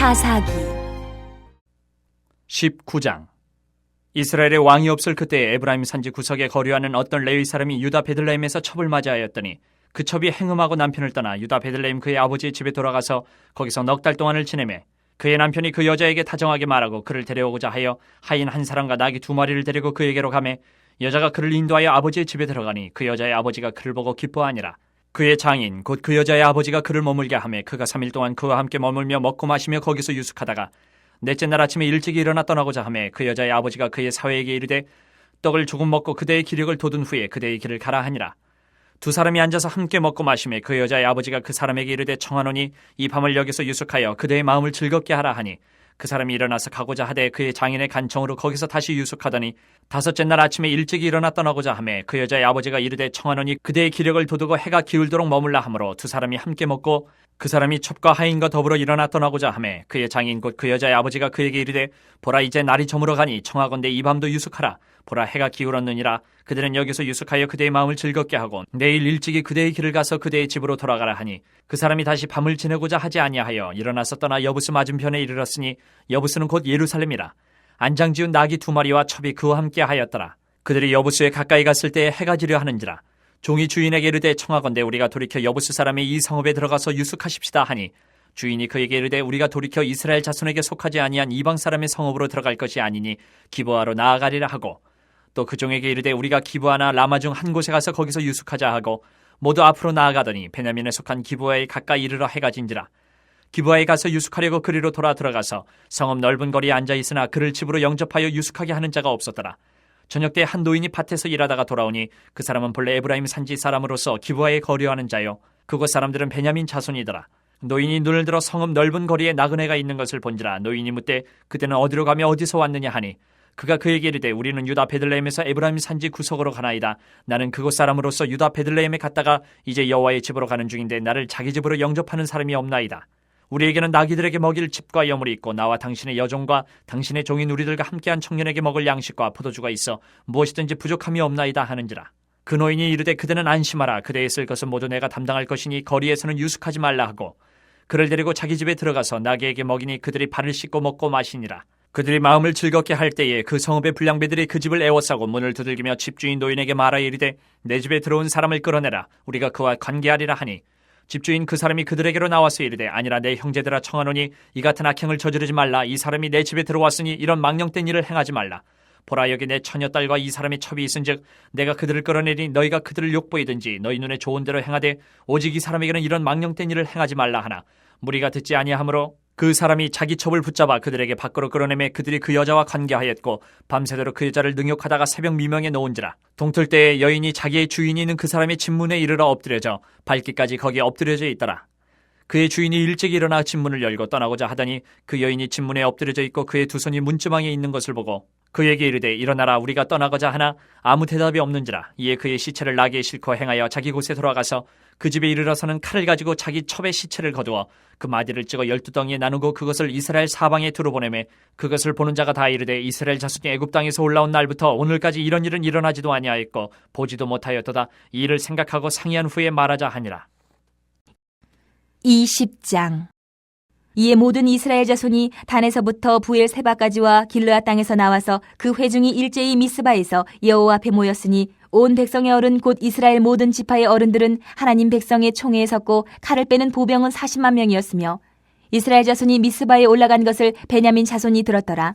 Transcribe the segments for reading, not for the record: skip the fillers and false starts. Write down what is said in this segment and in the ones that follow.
사사기 19장. 이스라엘의 왕이 없을 그때에 에브라임 산지 구석에 거류하는 어떤 레위 사람이 유다 베들레헴에서 첩을 맞이하였더니 그 첩이 행음하고 남편을 떠나 유다 베들레헴 그의 아버지의 집에 돌아가서 거기서 넉 달 동안을 지내매 그의 남편이 그 여자에게 다정하게 말하고 그를 데려오고자 하여 하인 한 사람과 나귀 2마리를 데리고 그에게로 가매 여자가 그를 인도하여 아버지의 집에 들어가니 그 여자의 아버지가 그를 보고 기뻐하니라. 그의 장인 곧 그 여자의 아버지가 그를 머물게 하매 그가 3일 동안 그와 함께 머물며 먹고 마시며 거기서 유숙하다가 넷째 날 아침에 일찍 일어나 떠나고자 하매 그 여자의 아버지가 그의 사회에게 이르되 떡을 조금 먹고 그대의 기력을 돋은 후에 그대의 길을 가라 하니라. 두 사람이 앉아서 함께 먹고 마시매 그 여자의 아버지가 그 사람에게 이르되 청하노니 이 밤을 여기서 유숙하여 그대의 마음을 즐겁게 하라 하니 그 사람이 일어나서 가고자 하되 그의 장인의 간청으로 거기서 다시 유숙하더니 다섯째 날 아침에 일찍 일어나 떠나고자 하매 그 여자의 아버지가 이르되 청하노니 그대의 기력을 돋우고 해가 기울도록 머물라 하므로 두 사람이 함께 먹고 그 사람이 첩과 하인과 더불어 일어나 떠나고자 하매 그의 장인 곧 그 여자의 아버지가 그에게 이르되 보라 이제 날이 저물어 가니 청하건대 이 밤도 유숙하라. 보라 해가 기울었느니라. 그들은 여기서 유숙하여 그대의 마음을 즐겁게 하고 내일 일찍이 그대의 길을 가서 그대의 집으로 돌아가라 하니 그 사람이 다시 밤을 지내고자 하지 아니하여 일어나서 떠나 여부스 맞은편에 이르렀으니 여부스는 곧 예루살렘이라. 안장지운 나귀 2마리와 첩이 그와 함께 하였더라. 그들이 여부스에 가까이 갔을 때에 해가 지려 하는지라. 종이 주인에게 이르되 청하건대 우리가 돌이켜 여부스 사람의 이 성읍에 들어가서 유숙하십시다 하니 주인이 그에게 이르되 우리가 돌이켜 이스라엘 자손에게 속하지 아니한 이방 사람의 성읍으로 들어갈 것이 아니니 기브아로 나아가리라 하고 또 그 종에게 이르되 우리가 기브아나 라마 중 한 곳에 가서 거기서 유숙하자 하고 모두 앞으로 나아가더니 베냐민에 속한 기브아에 가까이 이르러 해가 진지라. 기브아에 가서 유숙하려고 그리로 돌아 들어가서 성읍 넓은 거리에 앉아 있으나 그를 집으로 영접하여 유숙하게 하는 자가 없었더라. 저녁 때 한 노인이 밭에서 일하다가 돌아오니 그 사람은 본래 에브라임 산지 사람으로서 기브아에 거류하는 자요 그곳 사람들은 베냐민 자손이더라. 노인이 눈을 들어 성읍 넓은 거리에 나그네가 있는 것을 본지라. 노인이 묻되 그때는 어디로 가며 어디서 왔느냐 하니 그가 그에게 이르되 우리는 유다 베들레헴에서 에브라임 산지 구석으로 가나이다. 나는 그곳 사람으로서 유다 베들레헴에 갔다가 이제 여호와의 집으로 가는 중인데 나를 자기 집으로 영접하는 사람이 없나이다. 우리에게는 나귀들에게 먹일 칩과 여물이 있고 나와 당신의 여종과 당신의 종인 우리들과 함께한 청년에게 먹을 양식과 포도주가 있어 무엇이든지 부족함이 없나이다 하는지라. 그 노인이 이르되 그대는 안심하라. 그대의 쓸 것은 모두 내가 담당할 것이니 거리에서는 유숙하지 말라 하고 그를 데리고 자기 집에 들어가서 나귀에게 먹이니 그들이 발을 씻고 먹고 마시니라. 그들이 마음을 즐겁게 할 때에 그 성읍의 불량배들이 그 집을 에워싸고 문을 두들기며 집주인 노인에게 말하여 이르되 내 집에 들어온 사람을 끌어내라. 우리가 그와 관계하리라 하니 집주인 그 사람이 그들에게로 나와서 이르되 아니라 내 형제들아 청하노니 이 같은 악행을 저지르지 말라. 이 사람이 내 집에 들어왔으니 이런 망령된 일을 행하지 말라. 보라 여기 내 처녀딸과 이 사람의 첩이 있은즉 내가 그들을 끌어내리니 너희가 그들을 욕보이든지 너희 눈에 좋은 대로 행하되 오직 이 사람에게는 이런 망령된 일을 행하지 말라 하나 무리가 듣지 아니하므로 그 사람이 자기 첩을 붙잡아 그들에게 밖으로 끌어내매 그들이 그 여자와 관계하였고 밤새도록 그 여자를 능욕하다가 새벽 미명에 놓은지라. 동틀 때에 여인이 자기의 주인이 있는 그 사람의 집문에 이르러 엎드려져 발기까지 거기에 엎드려져 있더라. 그의 주인이 일찍 일어나 집문을 열고 떠나고자 하더니 그 여인이 집문에 엎드려져 있고 그의 두 손이 문지방에 있는 것을 보고 그에게 이르되 일어나라 우리가 떠나고자 하나 아무 대답이 없는지라. 이에 그의 시체를 나귀에 싣고 행하여 자기 곳에 돌아가서 그 집에 이르러서는 칼을 가지고 자기 첩의 시체를 거두어 그 마디를 찍어 12덩이에 나누고 그것을 이스라엘 사방에 두루 보내매 그것을 보는 자가 다 이르되 이스라엘 자손이 애굽 땅에서 올라온 날부터 오늘까지 이런 일은 일어나지도 아니하였고 보지도 못하였도다. 이 일을 생각하고 상의한 후에 말하자 하니라. 20장 이에 모든 이스라엘 자손이 단에서부터 부엘세바까지와 길르앗 땅에서 나와서 그 회중이 일제히 미스바에서 여호와 앞에 모였으니 온 백성의 어른 곧 이스라엘 모든 지파의 어른들은 하나님 백성의 총회에 섰고 칼을 빼는 보병은 40만 명이었으며 이스라엘 자손이 미스바에 올라간 것을 베냐민 자손이 들었더라.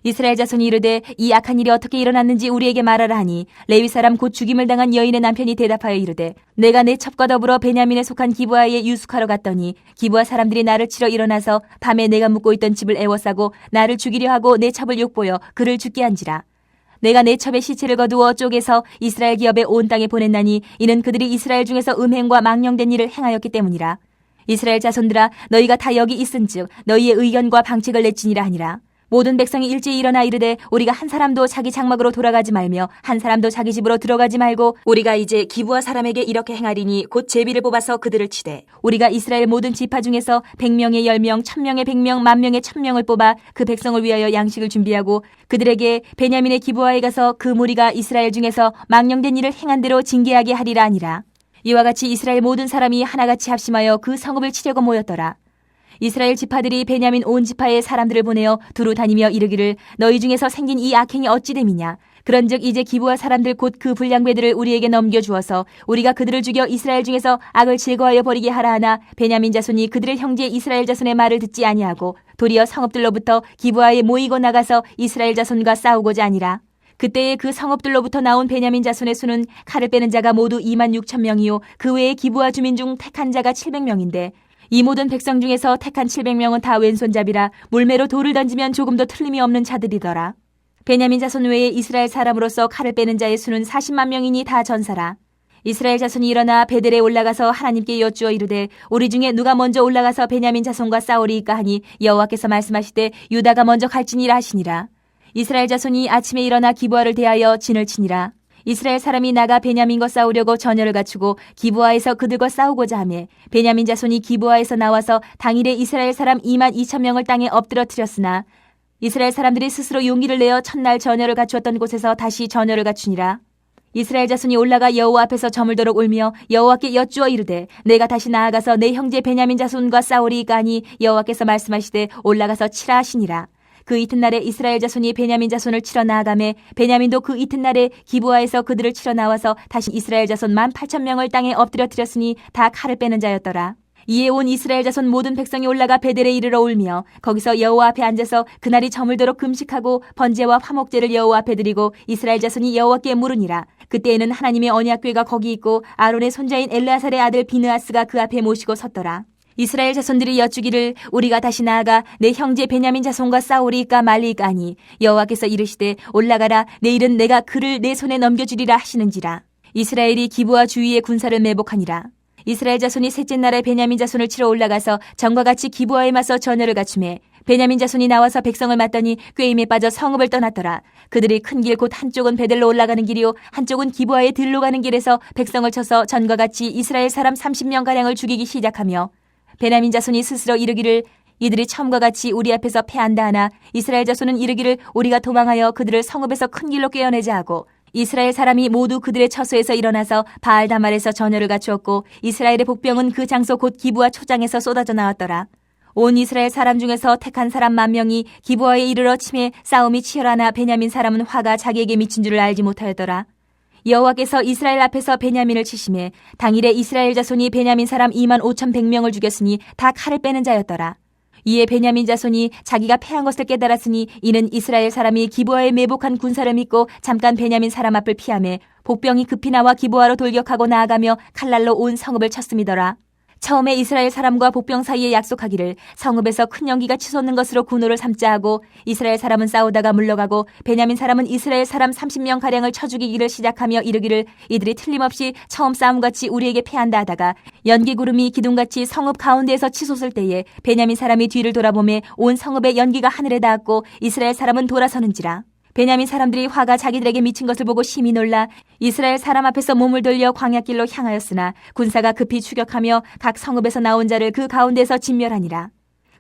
이스라엘 자손이 이르되 이 악한 일이 어떻게 일어났는지 우리에게 말하라 하니 레위 사람 곧 죽임을 당한 여인의 남편이 대답하여 이르되 내가 내 첩과 더불어 베냐민에 속한 기브아에 유숙하러 갔더니 기브아 사람들이 나를 치러 일어나서 밤에 내가 묵고 있던 집을 에워싸고 나를 죽이려 하고 내 첩을 욕보여 그를 죽게 한지라. 내가 내 첩의 시체를 거두어 쪼개서 이스라엘 기업에 온 땅에 보냈나니 이는 그들이 이스라엘 중에서 음행과 망령된 일을 행하였기 때문이라. 이스라엘 자손들아 너희가 다 여기 있은즉 너희의 의견과 방책을 내지니라 하니라. 모든 백성이 일제히 일어나 이르되 우리가 한 사람도 자기 장막으로 돌아가지 말며 한 사람도 자기 집으로 들어가지 말고 우리가 이제 기브아 사람에게 이렇게 행하리니 곧 제비를 뽑아서 그들을 치되 우리가 이스라엘 모든 지파 중에서 100명의 10명, 1000명의 100명, 10,000명의 1000명을 뽑아 그 백성을 위하여 양식을 준비하고 그들에게 베냐민의 기브아에 가서 그 무리가 이스라엘 중에서 망령된 일을 행한 대로 징계하게 하리라 하니라. 이와 같이 이스라엘 모든 사람이 하나같이 합심하여 그 성읍을 치려고 모였더라. 이스라엘 지파들이 베냐민 온 지파의 사람들을 보내어 두루 다니며 이르기를 너희 중에서 생긴 이 악행이 어찌 됨이냐. 그런즉 이제 기브와 사람들 곧 그 불량배들을 우리에게 넘겨주어서 우리가 그들을 죽여 이스라엘 중에서 악을 제거하여 버리게 하라 하나 베냐민 자손이 그들의 형제 이스라엘 자손의 말을 듣지 아니하고 도리어 성읍들로부터 기브아에 모이고 나가서 이스라엘 자손과 싸우고자 하니라. 그때에 그 성읍들로부터 나온 베냐민 자손의 수는 칼을 빼는 자가 모두 26,000명이요 그 외에 기브아 주민 중 택한 자가 700명인데 이 모든 백성 중에서 택한 700명은 다 왼손잡이라 물매로 돌을 던지면 조금도 틀림이 없는 자들이더라. 베냐민 자손 외에 이스라엘 사람으로서 칼을 빼는 자의 수는 40만 명이니 다 전사라. 이스라엘 자손이 일어나 베델에 올라가서 하나님께 여쭈어 이르되 우리 중에 누가 먼저 올라가서 베냐민 자손과 싸우리이까 하니 여호와께서 말씀하시되 유다가 먼저 갈지니라 하시니라. 이스라엘 자손이 아침에 일어나 기브아를 대하여 진을 치니라. 이스라엘 사람이 나가 베냐민과 싸우려고 전열을 갖추고 기브아에서 그들과 싸우고자 하매 베냐민 자손이 기브아에서 나와서 당일에 이스라엘 사람 22,000명을 땅에 엎드러뜨렸으나 이스라엘 사람들이 스스로 용기를 내어 첫날 전열을 갖추었던 곳에서 다시 전열을 갖추니라. 이스라엘 자손이 올라가 여호와 앞에서 저물도록 울며 여호와께 여쭈어 이르되 내가 다시 나아가서 내 형제 베냐민 자손과 싸우리이까 하니 여호와께서 말씀하시되 올라가서 치라 하시니라. 그 이튿날에 이스라엘 자손이 베냐민 자손을 치러 나아가매 베냐민도 그 이튿날에 기브아에서 그들을 치러 나와서 다시 이스라엘 자손 18,000명을 땅에 엎드려뜨렸으니 다 칼을 빼는 자였더라. 이에 온 이스라엘 자손 모든 백성이 올라가 베델에 이르러 울며 거기서 여호와 앞에 앉아서 그날이 저물도록 금식하고 번제와 화목제를 여호와 앞에 드리고 이스라엘 자손이 여호와께 물으니라. 그때에는 하나님의 언약궤가 거기 있고 아론의 손자인 엘르아살의 아들 비느하스가 그 앞에 모시고 섰더라. 이스라엘 자손들이 여쭈기를 우리가 다시 나아가 내 형제 베냐민 자손과 싸우리이까 말리이까 하니 여호와께서 이르시되 올라가라 내일은 내가 그를 내 손에 넘겨주리라 하시는지라. 이스라엘이 기브아 주위의 군사를 매복하니라. 이스라엘 자손이 셋째 날에 베냐민 자손을 치러 올라가서 전과 같이 기브아에 맞서 전열을 갖추매 베냐민 자손이 나와서 백성을 맞더니 꾀임에 빠져 성읍을 떠났더라. 그들이 큰 길 곧 한쪽은 베델로 올라가는 길이요 한쪽은 기브아의 들로 가는 길에서 백성을 쳐서 전과 같이 이스라엘 사람 30명가량을 죽이기 시작하며 베냐민 자손이 스스로 이르기를 이들이 처음과 같이 우리 앞에서 패한다 하나 이스라엘 자손은 이르기를 우리가 도망하여 그들을 성읍에서 큰 길로 꿰어내자 하고 이스라엘 사람이 모두 그들의 처소에서 일어나서 바알다말에서 전열을 갖추었고 이스라엘의 복병은 그 장소 곧 기브아 초장에서 쏟아져 나왔더라. 온 이스라엘 사람 중에서 택한 사람 10,000명이 기브아에 이르러 치매 싸움이 치열하나 베냐민 사람은 화가 자기에게 미친 줄을 알지 못하였더라. 여호와께서 이스라엘 앞에서 베냐민을 치심에 당일에 이스라엘 자손이 베냐민 사람 25,100명을 죽였으니 다 칼을 빼는 자였더라. 이에 베냐민 자손이 자기가 패한 것을 깨달았으니 이는 이스라엘 사람이 기브아에 매복한 군사를 믿고 잠깐 베냐민 사람 앞을 피하매 복병이 급히 나와 기브아로 돌격하고 나아가며 칼날로 온 성읍을 쳤음이더라. 처음에 이스라엘 사람과 복병 사이에 약속하기를 성읍에서 큰 연기가 치솟는 것으로 군호를 삼자 하고 이스라엘 사람은 싸우다가 물러가고 베냐민 사람은 이스라엘 사람 30명가량을 쳐 죽이기를 시작하며 이르기를 이들이 틀림없이 처음 싸움같이 우리에게 패한다 하다가 연기구름이 기둥같이 성읍 가운데에서 치솟을 때에 베냐민 사람이 뒤를 돌아보매 온 성읍의 연기가 하늘에 닿았고 이스라엘 사람은 돌아서는지라. 베냐민 사람들이 화가 자기들에게 미친 것을 보고 심히 놀라 이스라엘 사람 앞에서 몸을 돌려 광야길로 향하였으나 군사가 급히 추격하며 각 성읍에서 나온 자를 그 가운데서 진멸하니라.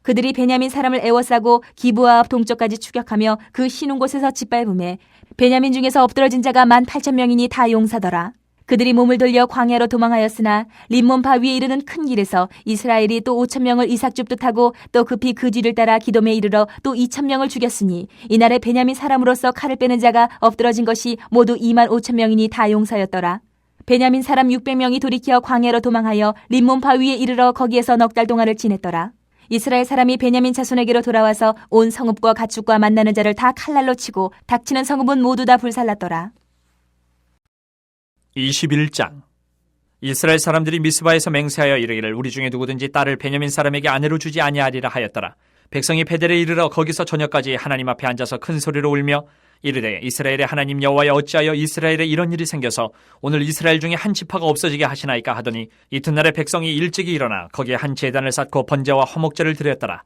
그들이 베냐민 사람을 에워싸고 기브아 앞 동쪽까지 추격하며 그 쉬는 곳에서 짓밟음에 베냐민 중에서 엎드러진 자가 18,000명이니 다 용사더라. 그들이 몸을 돌려 광야로 도망하였으나 림몬 바위에 이르는 큰 길에서 이스라엘이 또 5,000명을 이삭 줍듯 하고 또 급히 그 뒤를 따라 기돔에 이르러 또 2,000명을 죽였으니 이날에 베냐민 사람으로서 칼을 빼는 자가 엎드러진 것이 모두 25,000명이니 다 용사였더라. 베냐민 사람 600명이 돌이켜 광야로 도망하여 림몬 바위에 이르러 거기에서 넉 달 동안을 지냈더라. 이스라엘 사람이 베냐민 자손에게로 돌아와서 온 성읍과 가축과 만나는 자를 다 칼날로 치고 닥치는 성읍은 모두 다 불살랐더라. 21장. 이스라엘 사람들이 미스바에서 맹세하여 이르기를 우리 중에 누구든지 딸을 베냐민 사람에게 아내로 주지 아니하리라 하였더라. 백성이 베델에 이르러 거기서 저녁까지 하나님 앞에 앉아서 큰 소리로 울며 이르되 이스라엘의 하나님 여호와여 어찌하여 이스라엘에 이런 일이 생겨서 오늘 이스라엘 중에 한 지파가 없어지게 하시나이까 하더니 이튿날에 백성이 일찍이 일어나 거기에 한 제단을 쌓고 번제와 화목제를 드렸더라.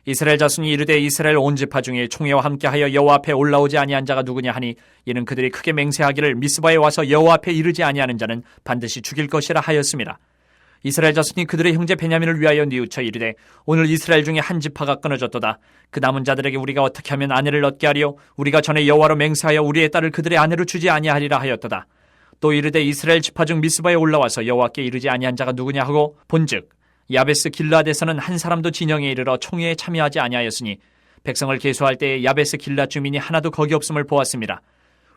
이스라엘 자손이 이르되 이스라엘 온 지파 중에 총회와 함께하여 여호와 앞에 올라오지 아니한 자가 누구냐 하니 이는 그들이 크게 맹세하기를 미스바에 와서 여호와 앞에 이르지 아니하는 자는 반드시 죽일 것이라 하였습니다. 이스라엘 자손이 그들의 형제 베냐민을 위하여 뉘우쳐 이르되 오늘 이스라엘 중에 한 지파가 끊어졌도다. 그 남은 자들에게 우리가 어떻게 하면 아내를 얻게 하리요? 우리가 전에 여호와로 맹세하여 우리의 딸을 그들의 아내로 주지 아니하리라 하였도다. 또 이르되 이스라엘 지파 중 미스바에 올라와서 여호와께 이르지 아니한 자가 누구냐 하고 본즉 야베스 길르앗에서는 한 사람도 진영에 이르러 총회에 참여하지 아니하였으니 백성을 계수할 때에 야베스 길르앗 주민이 하나도 거기 없음을 보았습니다.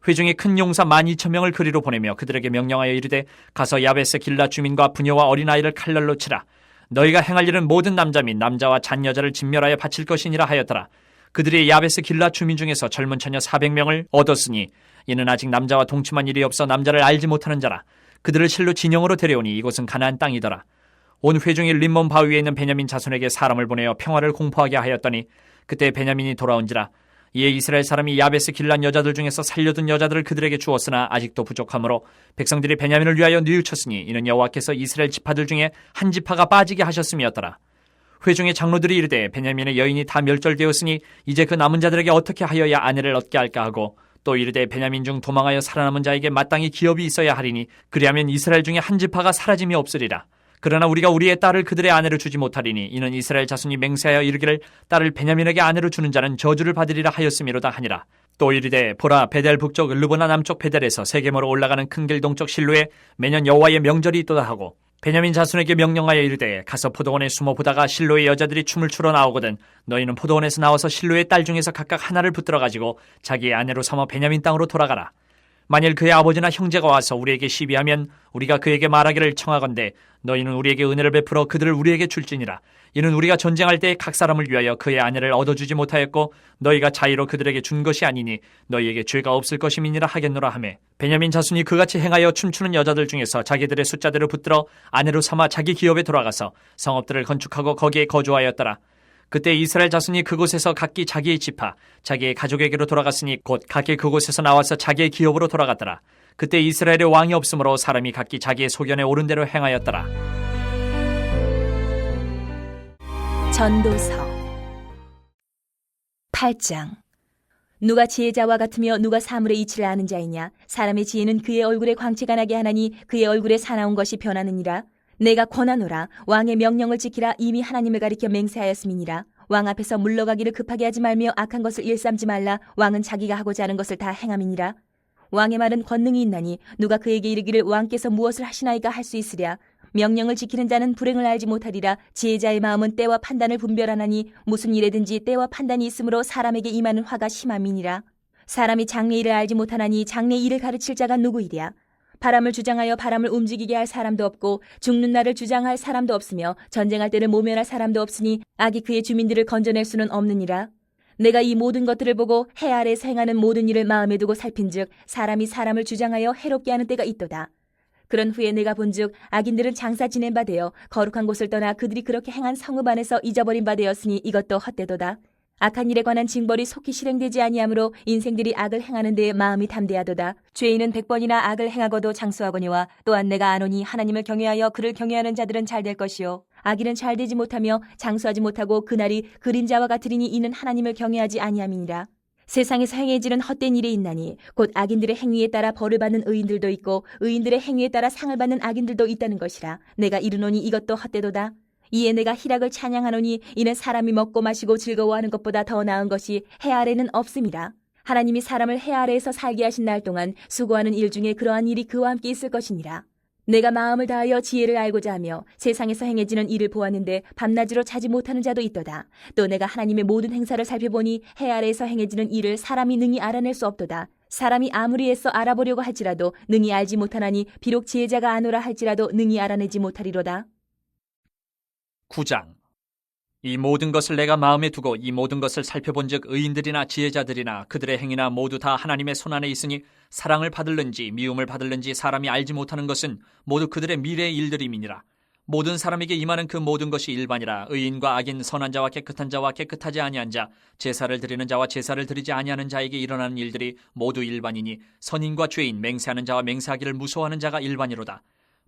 회중이 큰 용사 12,000명을 그리로 보내며 그들에게 명령하여 이르되 가서 야베스 길르앗 주민과 부녀와 어린아이를 칼날로 치라. 너희가 행할 일은 모든 남자 및 남자와 잔 여자를 진멸하여 바칠 것이니라 하였더라. 그들이 야베스 길르앗 주민 중에서 젊은 처녀 400명을 얻었으니 이는 아직 남자와 동침한 일이 없어 남자를 알지 못하는 자라. 그들을 실로 진영으로 데려오니 이곳은 가나안 땅이더라. 온 회중이 림몬 바위에 있는 베냐민 자손에게 사람을 보내어 평화를 공포하게 하였더니 그때 베냐민이 돌아온지라. 이에 이스라엘 사람이 야베스 길르앗 여자들 중에서 살려둔 여자들을 그들에게 주었으나 아직도 부족하므로 백성들이 베냐민을 위하여 뉘우쳤으니 이는 여호와께서 이스라엘 지파들 중에 한 지파가 빠지게 하셨음이었더라. 회중의 장로들이 이르되 베냐민의 여인이 다 멸절되었으니 이제 그 남은 자들에게 어떻게 하여야 아내를 얻게 할까 하고 또 이르되 베냐민 중 도망하여 살아남은 자에게 마땅히 기업이 있어야 하리니 그리하면 이스라엘 중에 한 지파가 사라짐이 없으리라. 그러나 우리가 우리의 딸을 그들의 아내로 주지 못하리니 이는 이스라엘 자손이 맹세하여 이르기를 딸을 베냐민에게 아내로 주는 자는 저주를 받으리라 하였음이로다 하니라. 또 이르되 보라 베델 북쪽 르보나 남쪽 베델에서 세겜으로 올라가는 큰 길 동쪽 실로에 매년 여호와의 명절이 있도다 하고 베냐민 자손에게 명령하여 이르되 가서 포도원에 숨어 보다가 실로의 여자들이 춤을 추러 나오거든 너희는 포도원에서 나와서 실로의 딸 중에서 각각 하나를 붙들어 가지고 자기의 아내로 삼아 베냐민 땅으로 돌아가라. 만일 그의 아버지나 형제가 와서 우리에게 시비하면 우리가 그에게 말하기를 청하건대 너희는 우리에게 은혜를 베풀어 그들을 우리에게 줄지니라. 이는 우리가 전쟁할 때 각 사람을 위하여 그의 아내를 얻어주지 못하였고 너희가 자의로 그들에게 준 것이 아니니 너희에게 죄가 없을 것임이니라 하겠노라 하매 베냐민 자손이 그같이 행하여 춤추는 여자들 중에서 자기들의 숫자대로 붙들어 아내로 삼아 자기 기업에 돌아가서 성읍들을 건축하고 거기에 거주하였더라. 그때 이스라엘 자손이 그곳에서 각기 자기의 지파, 자기의 가족에게로 돌아갔으니 곧 각기 그곳에서 나와서 자기의 기업으로 돌아갔더라. 그때 이스라엘의 왕이 없으므로 사람이 각기 자기의 소견에 옳은 대로 행하였더라. 전도서 8장. 누가 지혜자와 같으며 누가 사물의 이치를 아는 자이냐? 사람의 지혜는 그의 얼굴에 광채가 나게 하나니 그의 얼굴에 사나운 것이 변하느니라. 내가 권하노라. 왕의 명령을 지키라. 이미 하나님을 가리켜 맹세하였음이니라. 왕 앞에서 물러가기를 급하게 하지 말며 악한 것을 일삼지 말라. 왕은 자기가 하고자 하는 것을 다 행함이니라. 왕의 말은 권능이 있나니 누가 그에게 이르기를 왕께서 무엇을 하시나이까 할 수 있으랴. 명령을 지키는 자는 불행을 알지 못하리라. 지혜자의 마음은 때와 판단을 분별하나니 무슨 일에든지 때와 판단이 있으므로 사람에게 임하는 화가 심함이니라. 사람이 장래 일을 알지 못하나니 장래 일을 가르칠 자가 누구이랴. 바람을 주장하여 바람을 움직이게 할 사람도 없고 죽는 날을 주장할 사람도 없으며 전쟁할 때를 모면할 사람도 없으니 악이 그의 주민들을 건져낼 수는 없느니라. 내가 이 모든 것들을 보고 해 아래에서 행하는 모든 일을 마음에 두고 살핀즉 사람이 사람을 주장하여 해롭게 하는 때가 있도다. 그런 후에 내가 본즉 악인들은 장사 지낸 바 되어 거룩한 곳을 떠나 그들이 그렇게 행한 성읍 안에서 잊어버린 바 되었으니 이것도 헛되도다. 악한 일에 관한 징벌이 속히 실행되지 아니하므로 인생들이 악을 행하는 데에 마음이 담대하도다. 죄인은 100번이나 악을 행하고도 장수하거니와 또한 내가 아노니 하나님을 경외하여 그를 경외하는 자들은 잘 될 것이요 악인은 잘 되지 못하며 장수하지 못하고 그날이 그림자와 같으리니 이는 하나님을 경외하지 아니함이니라. 세상에서 행해지는 헛된 일이 있나니 곧 악인들의 행위에 따라 벌을 받는 의인들도 있고 의인들의 행위에 따라 상을 받는 악인들도 있다는 것이라. 내가 이르노니 이것도 헛되도다. 이에 내가 희락을 찬양하노니 이는 사람이 먹고 마시고 즐거워하는 것보다 더 나은 것이 해 아래는 없음이라. 하나님이 사람을 해 아래에서 살게 하신 날 동안 수고하는 일 중에 그러한 일이 그와 함께 있을 것이니라. 내가 마음을 다하여 지혜를 알고자 하며 세상에서 행해지는 일을 보았는데 밤낮으로 자지 못하는 자도 있도다. 또 내가 하나님의 모든 행사를 살펴보니 해 아래에서 행해지는 일을 사람이 능히 알아낼 수 없도다. 사람이 아무리 애써 알아보려고 할지라도 능히 알지 못하나니 비록 지혜자가 아노라 할지라도 능히 알아내지 못하리로다. 9장. 이 모든 것을 내가 마음에 두고 이 모든 것을 살펴본즉 의인들이나 지혜자들이나 그들의 행위나 모두 다 하나님의 손안에 있으니 사랑을 받을는지 미움을 받을는지 사람이 알지 못하는 것은 모두 그들의 미래의 일들임이니라. 모든 사람에게 임하는 그 모든 것이 일반이라. 의인과 악인, 선한 자와 깨끗한 자와 깨끗하지 아니한 자, 제사를 드리는 자와 제사를 드리지 아니하는 자에게 일어나는 일들이 모두 일반이니 선인과 죄인, 맹세하는 자와 맹세하기를 무서워하는 자가 일반이로다.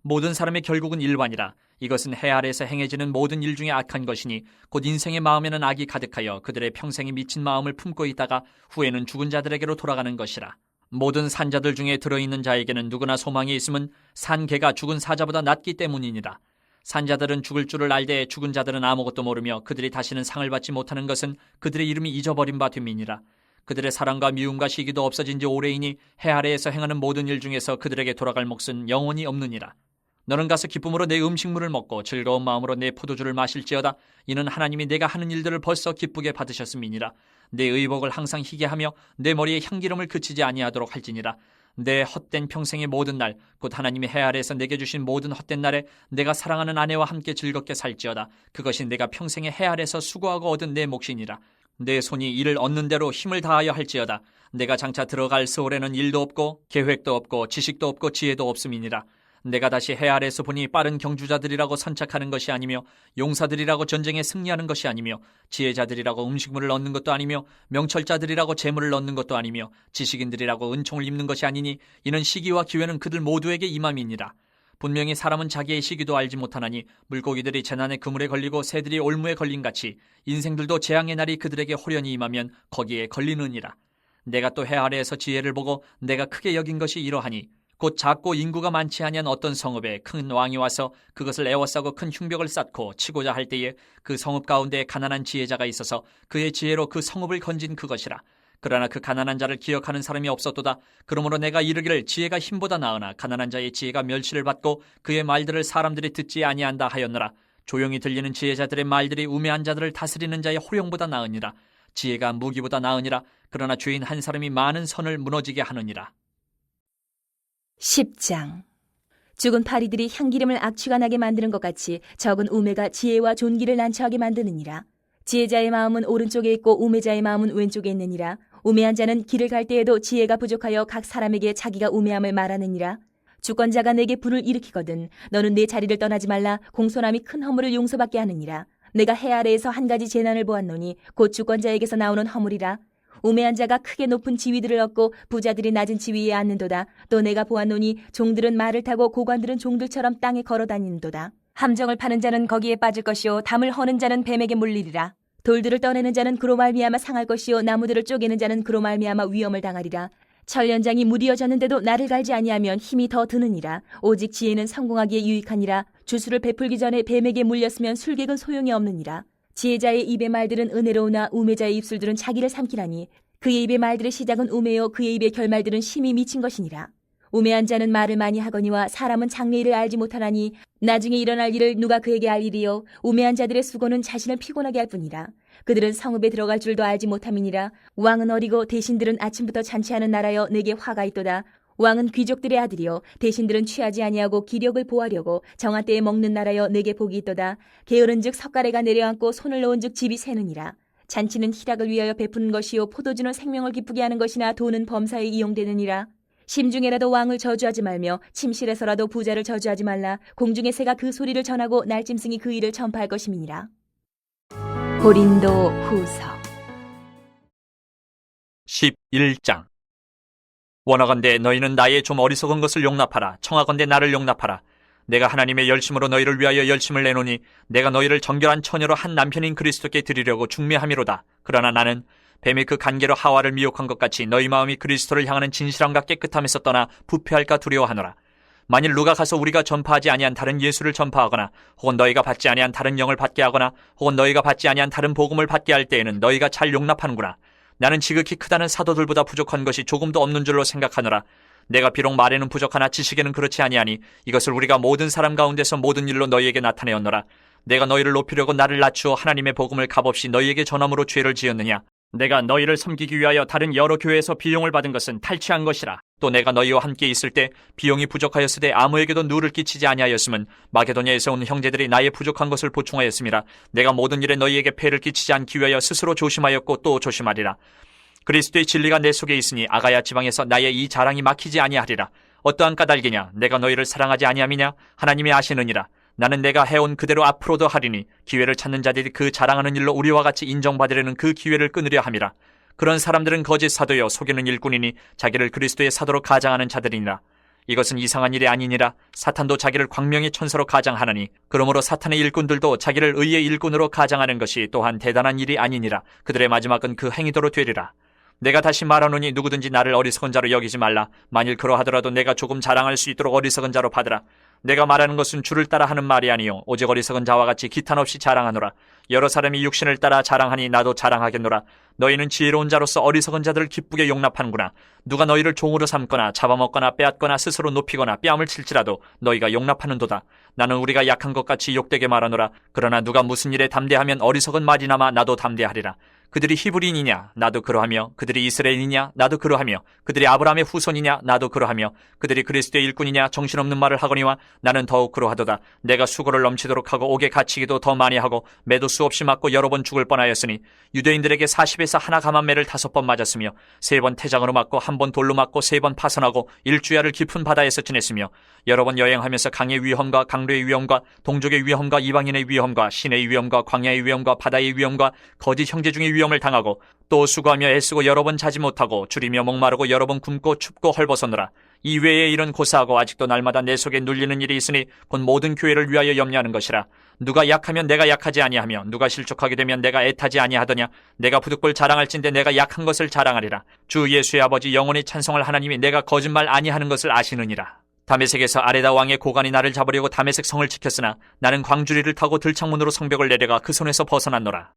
모든 사람의 결국은 일반이라. 이것은 해 아래에서 행해지는 모든 일 중에 악한 것이니 곧 인생의 마음에는 악이 가득하여 그들의 평생에 미친 마음을 품고 있다가 후에는 죽은 자들에게로 돌아가는 것이라. 모든 산자들 중에 들어있는 자에게는 누구나 소망이 있음은 산 개가 죽은 사자보다 낫기 때문이니라. 산자들은 죽을 줄을 알되 죽은 자들은 아무것도 모르며 그들이 다시는 상을 받지 못하는 것은 그들의 이름이 잊어버린 바 됨이니라. 그들의 사랑과 미움과 시기도 없어진 지 오래이니 해 아래에서 행하는 모든 일 중에서 그들에게 돌아갈 몫은 영원히 없느니라. 너는 가서 기쁨으로 내 음식물을 먹고 즐거운 마음으로 내 포도주를 마실지어다. 이는 하나님이 내가 하는 일들을 벌써 기쁘게 받으셨음이니라. 내 의복을 항상 희게 하며 내 머리에 향기름을 그치지 아니하도록 할지니라. 내 헛된 평생의 모든 날, 곧 하나님이 해 아래에서 내게 주신 모든 헛된 날에 내가 사랑하는 아내와 함께 즐겁게 살지어다. 그것이 내가 평생의 해 아래에서 수고하고 얻은 내 몫이니라. 내 손이 이를 얻는 대로 힘을 다하여 할지어다. 내가 장차 들어갈 세월에는 일도 없고 계획도 없고 지식도 없고 지혜도 없음이니라. 내가 다시 해 아래에서 보니 빠른 경주자들이라고 선착하는 것이 아니며 용사들이라고 전쟁에 승리하는 것이 아니며 지혜자들이라고 음식물을 얻는 것도 아니며 명철자들이라고 재물을 얻는 것도 아니며 지식인들이라고 은총을 입는 것이 아니니 이는 시기와 기회는 그들 모두에게 임함이니라. 분명히 사람은 자기의 시기도 알지 못하나니 물고기들이 재난의 그물에 걸리고 새들이 올무에 걸린 같이 인생들도 재앙의 날이 그들에게 호련히 임하면 거기에 걸리느니라. 내가 또 해 아래에서 지혜를 보고 내가 크게 여긴 것이 이러하니 곧 작고 인구가 많지 아니한 어떤 성읍에 큰 왕이 와서 그것을 에워싸고 큰 흉벽을 쌓고 치고자 할 때에 그 성읍 가운데 가난한 지혜자가 있어서 그의 지혜로 그 성읍을 건진 그것이라. 그러나 그 가난한 자를 기억하는 사람이 없었도다. 그러므로 내가 이르기를 지혜가 힘보다 나으나 가난한 자의 지혜가 멸시를 받고 그의 말들을 사람들이 듣지 아니한다 하였노라. 조용히 들리는 지혜자들의 말들이 우매한 자들을 다스리는 자의 호령보다 나으니라. 지혜가 무기보다 나으니라. 그러나 죄인 한 사람이 많은 선을 무너지게 하느니라. 10장. 죽은 파리들이 향기름을 악취가 나게 만드는 것 같이 적은 우매가 지혜와 존귀를 난처하게 만드느니라. 지혜자의 마음은 오른쪽에 있고 우매자의 마음은 왼쪽에 있느니라. 우매한 자는 길을 갈 때에도 지혜가 부족하여 각 사람에게 자기가 우매함을 말하느니라. 주권자가 내게 불을 일으키거든 너는 내 자리를 떠나지 말라. 공손함이 큰 허물을 용서받게 하느니라. 내가 해 아래에서 한 가지 재난을 보았노니 곧 주권자에게서 나오는 허물이라. 우매한 자가 크게 높은 지위들을 얻고 부자들이 낮은 지위에 앉는도다. 또 내가 보았노니 종들은 말을 타고 고관들은 종들처럼 땅에 걸어다니는도다. 함정을 파는 자는 거기에 빠질 것이요 담을 허는 자는 뱀에게 물리리라. 돌들을 떠내는 자는 그로 말미암아 상할 것이요 나무들을 쪼개는 자는 그로 말미암아 위험을 당하리라. 철연장이 무디어졌는데도 나를 갈지 아니하면 힘이 더 드느니라. 오직 지혜는 성공하기에 유익하니라. 주술을 베풀기 전에 뱀에게 물렸으면 술객은 소용이 없느니라. 지혜자의 입의 말들은 은혜로우나 우매자의 입술들은 자기를 삼키나니 그의 입의 말들의 시작은 우매요 그의 입의 결말들은 심히 미친 것이니라. 우매한 자는 말을 많이 하거니와 사람은 장래일을 알지 못하나니 나중에 일어날 일을 누가 그에게 알리리요. 우매한 자들의 수고는 자신을 피곤하게 할 뿐이라. 그들은 성읍에 들어갈 줄도 알지 못함이니라. 왕은 어리고 대신들은 아침부터 잔치하는 나라여 내게 화가 있도다. 왕은 귀족들의 아들이요 대신들은 취하지 아니하고 기력을 보하려고 정한 때에 먹는 나라여 내게 복이 있도다. 게으른즉 석가래가 내려앉고 손을 놓은즉 집이 새느니라. 잔치는 희락을 위하여 베푸는 것이요 포도주는 생명을 기쁘게 하는 것이나 돈은 범사에 이용되느니라. 심중에라도 왕을 저주하지 말며 침실에서라도 부자를 저주하지 말라. 공중의 새가 그 소리를 전하고 날짐승이 그 일을 전파할 것임이니라. 고린도 후서 11장. 원하건대 너희는 나의 좀 어리석은 것을 용납하라. 청하건대 나를 용납하라. 내가 하나님의 열심으로 너희를 위하여 열심을 내노니 내가 너희를 정결한 처녀로 한 남편인 그리스도께 드리려고 중매함이로다. 그러나 나는 뱀이 그 간계로 하와를 미혹한 것 같이 너희 마음이 그리스도를 향하는 진실함과 깨끗함에서 떠나 부패할까 두려워하노라. 만일 누가 가서 우리가 전파하지 아니한 다른 예수를 전파하거나 혹은 너희가 받지 아니한 다른 영을 받게 하거나 혹은 너희가 받지 아니한 다른 복음을 받게 할 때에는 너희가 잘 용납하는구나. 나는 지극히 크다는 사도들보다 부족한 것이 조금도 없는 줄로 생각하노라. 내가 비록 말에는 부족하나 지식에는 그렇지 아니하니 이것을 우리가 모든 사람 가운데서 모든 일로 너희에게 나타내었노라. 내가 너희를 높이려고 나를 낮추어 하나님의 복음을 값없이 너희에게 전함으로 죄를 지었느냐? 내가 너희를 섬기기 위하여 다른 여러 교회에서 비용을 받은 것은 탈취한 것이라. 또 내가 너희와 함께 있을 때 비용이 부족하였으되 아무에게도 누를 끼치지 아니하였음은 마게도냐에서 온 형제들이 나의 부족한 것을 보충하였음이라. 내가 모든 일에 너희에게 폐를 끼치지 않기 위하여 스스로 조심하였고 또 조심하리라. 그리스도의 진리가 내 속에 있으니 아가야 지방에서 나의 이 자랑이 막히지 아니하리라. 어떠한 까닭이냐? 내가 너희를 사랑하지 아니함이냐? 하나님이 아시느니라. 나는 내가 해온 그대로 앞으로도 하리니 기회를 찾는 자들이 그 자랑하는 일로 우리와 같이 인정받으려는 그 기회를 끊으려 함이라. 그런 사람들은 거짓 사도여 속이는 일꾼이니 자기를 그리스도의 사도로 가장하는 자들이니라. 이것은 이상한 일이 아니니라. 사탄도 자기를 광명의 천사로 가장하느니 그러므로 사탄의 일꾼들도 자기를 의의 일꾼으로 가장하는 것이 또한 대단한 일이 아니니라. 그들의 마지막은 그 행위대로 되리라. 내가 다시 말하노니 누구든지 나를 어리석은 자로 여기지 말라. 만일 그러하더라도 내가 조금 자랑할 수 있도록 어리석은 자로 받으라. 내가 말하는 것은 주를 따라 하는 말이 아니요 오직 어리석은 자와 같이 기탄 없이 자랑하노라. 여러 사람이 육신을 따라 자랑하니 나도 자랑하겠노라. 너희는 지혜로운 자로서 어리석은 자들을 기쁘게 용납하는구나. 누가 너희를 종으로 삼거나 잡아먹거나 빼앗거나 스스로 높이거나 뺨을 칠지라도 너희가 용납하는도다. 나는 우리가 약한 것 같이 욕되게 말하노라. 그러나 누가 무슨 일에 담대하면 어리석은 말이나마 나도 담대하리라. 그들이 히브리인이냐 나도 그러하며, 그들이 이스라엘이냐 나도 그러하며, 그들이 아브라함의 후손이냐 나도 그러하며, 그들이 그리스도의 일꾼이냐 정신없는 말을 하거니와 나는 더욱 그러하도다. 내가 수고를 넘치도록 하고 옥에 갇히기도 더 많이 하고 매도 수없이 맞고 여러 번 죽을 뻔하였으니, 유대인들에게 40에서 하나 감한 매를 5번 맞았으며 3번 태장으로 맞고 1번 돌로 맞고 3번 파선하고 일주야를 깊은 바다에서 지냈으며, 여러 번 여행하면서 강의 위험과 강로의 위험과 동족의 위험과 이방인의 위험과 시내의 위험과 광야의 위험과 바다의 위험과 거짓 형제 중의 위험을 당하고, 또 수고하며 애쓰고 여러 번 자지 못하고 줄이며 목마르고 여러 번 굶고 춥고 헐벗었노라. 이 외에 일은 고사하고 아직도 날마다 내 속에 눌리는 일이 있으니 곧 모든 교회를 위하여 염려하는 것이라. 누가 약하면 내가 약하지 아니하며, 누가 실족하게 되면 내가 애타지 아니하더냐. 내가 부득불 자랑할진대 내가 약한 것을 자랑하리라. 주 예수의 아버지 영원히 찬송할 하나님이 내가 거짓말 아니하는 것을 아시느니라. 다메섹에서 아레다 왕의 고관이 나를 잡으려고 다메섹 성을 지켰으나 나는 광주리를 타고 들창문으로 성벽을 내려가 그 손에서 벗어났노라.